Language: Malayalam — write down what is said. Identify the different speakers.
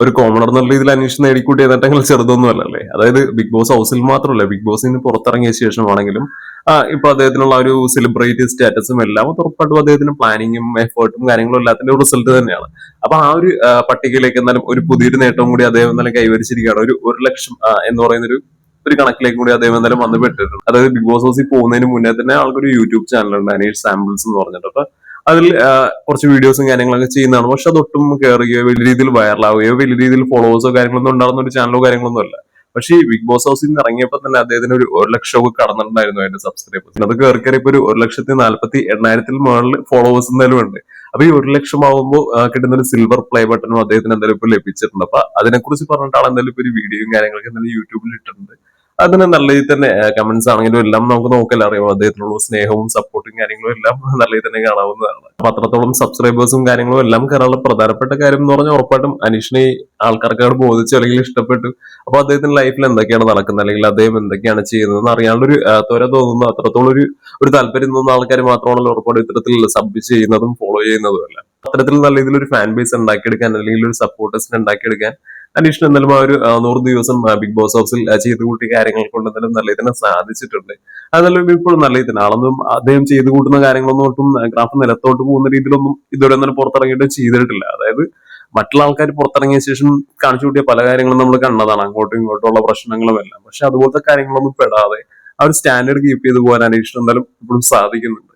Speaker 1: ഒരു കോമണർ എന്നുള്ള രീതിയിൽ അന്വേഷണം നേടിക്കൂട്ടി എന്നിട്ടെങ്കിൽ ചെറുതൊന്നും അല്ലല്ലേ. അതായത് ബിഗ് ബോസ് ഹൗസിൽ മാത്രമല്ല, ബിഗ് ബോസിൽ നിന്ന് പുറത്തിറങ്ങിയ ശേഷമാണെങ്കിലും ഇപ്പൊ അദ്ദേഹത്തിനുള്ള ഒരു സെലിബ്രിറ്റി സ്റ്റാറ്റസും എല്ലാം ഉറപ്പായിട്ടും അദ്ദേഹത്തിന് പ്ലാനിങ്ങും എഫേർട്ടും കാര്യങ്ങളും എല്ലാത്തിന്റെ റിസൾട്ട് തന്നെയാണ്. അപ്പൊ ആ ഒരു പട്ടികയിലേക്ക് എന്നാലും ഒരു പുതിയൊരു നേട്ടവും കൂടി അദ്ദേഹം എന്നാലും കൈവരിച്ചിരിക്കുകയാണ്. ഒരു ലക്ഷം എന്ന് പറയുന്ന ഒരു കണക്കിലേക്ക് കൂടി അദ്ദേഹം എന്തായാലും വന്ന് പെട്ടിട്ടുണ്ട്. അതായത് ബിഗ് ബോസ് ഹൗസിൽ പോകുന്നതിന് മുന്നേ തന്നെ ആൾക്കൊരു യൂട്യൂബ് ചാനലുണ്ട്, അനീഷ് സാമ്പിൾസ് എന്ന് പറഞ്ഞിട്ട്. അപ്പൊ അതിൽ കുറച്ച് വീഡിയോസും കാര്യങ്ങളൊക്കെ ചെയ്യുന്നതാണ്. പക്ഷെ അതൊട്ടും കയറുകയോ വലിയ രീതിയിൽ വൈറലാവുകയോ വലിയ രീതിയിൽ ഫോളോവേഴ്സോ കാര്യങ്ങളൊന്നും ഉണ്ടാകുന്ന ഒരു ചാനലോ കാര്യങ്ങളൊന്നും അല്ല. പക്ഷേ ഈ ബിഗ് ബോസ് ഹൗസിൽ നിന്ന് ഇറങ്ങിയപ്പോൾ തന്നെ അദ്ദേഹത്തിന് ഒരു ലക്ഷമൊക്കെ കടന്നിട്ടുണ്ടായിരുന്നു അതിന്റെ സബ്സ്ക്രൈബേഴ്സ്. അത് കയറി ഇപ്പൊ ഒരു 1,48,000 മുകളിൽ ഫോളോവേഴ്സ് എന്തായാലും ഉണ്ട്. അപ്പൊ ഈ 1 ലക്ഷം ആവുമ്പോൾ കിട്ടുന്ന ഒരു സിൽവർ പ്ലേ ബട്ടണും അദ്ദേഹത്തിന് എന്തായാലും ഇപ്പൊ ലഭിച്ചിട്ടുണ്ട്. അപ്പൊ അതിനെക്കുറിച്ച് പറഞ്ഞിട്ട് ആൾ എന്തായാലും ഇപ്പൊ ഒരു വീഡിയോയും കാര്യങ്ങളൊക്കെ എന്തായാലും യൂട്യൂബിൽ ഇട്ടിട്ടുണ്ട്. അതിന് നല്ല രീതിയിൽ തന്നെ കമന്റ്സ് ആണെങ്കിലും എല്ലാം നമുക്ക് നോക്കൽ അറിയാം. അദ്ദേഹത്തിനുള്ള സ്നേഹവും സപ്പോർട്ടും കാര്യങ്ങളും എല്ലാം നല്ല രീതിയിൽ തന്നെ കാണാവുന്നതാണ്. അപ്പൊ അത്രത്തോളം സബ്സ്ക്രൈബേഴ്സും കാര്യങ്ങളും എല്ലാം കയറാനുള്ള പ്രധാനപ്പെട്ട കാര്യം എന്ന് പറഞ്ഞാൽ ഉറപ്പായിട്ടും അനീഷിനെ ഈ ആൾക്കാർക്കാട് ബോധിച്ചു അല്ലെങ്കിൽ ഇഷ്ടപ്പെട്ടു. അപ്പൊ അദ്ദേഹത്തിന്റെ ലൈഫിൽ എന്തൊക്കെയാണ് നടക്കുന്നത് അല്ലെങ്കിൽ അദ്ദേഹം എന്തൊക്കെയാണ് ചെയ്യുന്നതെന്ന് അറിയാനുള്ള ഒരു ത്വര തോന്നുന്നു. അത്രത്തോളം ഒരു താല്പര്യം തോന്നുന്ന ആൾക്കാർ മാത്രമാണല്ലോ ഉറപ്പായിട്ടും ഇത്തരത്തിൽ സബ് ചെയ്യുന്നതും ഫോളോ ചെയ്യുന്നതും അല്ല. അത്തരത്തിൽ നല്ല രീതിയിൽ ഒരു ഫാൻ ബേസ് ഉണ്ടാക്കിയെടുക്കാൻ അല്ലെങ്കിൽ ഒരു സപ്പോർട്ടേഴ്സിനെ ഉണ്ടാക്കിയെടുക്കാൻ അനീഷിന് എന്തായാലും 100 ദിവസം ബിഗ് ബോസ് ഹൗസിൽ ചെയ്തു കൂട്ടിയ കാര്യങ്ങൾ കൊണ്ട് എന്തായാലും നല്ല ഇതിനെ സാധിച്ചിട്ടുണ്ട്. അതെല്ലാം ഇപ്പോൾ നല്ല ഇതിന് ആളൊന്നും അദ്ദേഹം ചെയ്തു കൂട്ടുന്ന കാര്യങ്ങളൊന്നും ഒട്ടും ഗ്രാഫ് നിലത്തോട്ട് പോകുന്ന രീതിയിലൊന്നും ഇതുവരെ ഒന്നും പുറത്തിറങ്ങിയിട്ട് ചെയ്തിട്ടില്ല. അതായത് മറ്റുള്ള ആൾക്കാർ പുറത്തിറങ്ങിയ ശേഷം കാണിച്ചു കൂട്ടിയ പല കാര്യങ്ങളും നമ്മൾ കണ്ടതാണ്, അങ്ങോട്ടും ഇങ്ങോട്ടും ഉള്ള പ്രശ്നങ്ങളും എല്ലാം. പക്ഷെ അതുപോലത്തെ കാര്യങ്ങളൊന്നും പെടാതെ ആ ഒരു സ്റ്റാൻഡേർഡ് കീപ്പ് ചെയ്ത് പോകാൻ അനീഷിന് എന്തായാലും ഇപ്പോഴും സാധിക്കുന്നുണ്ട്.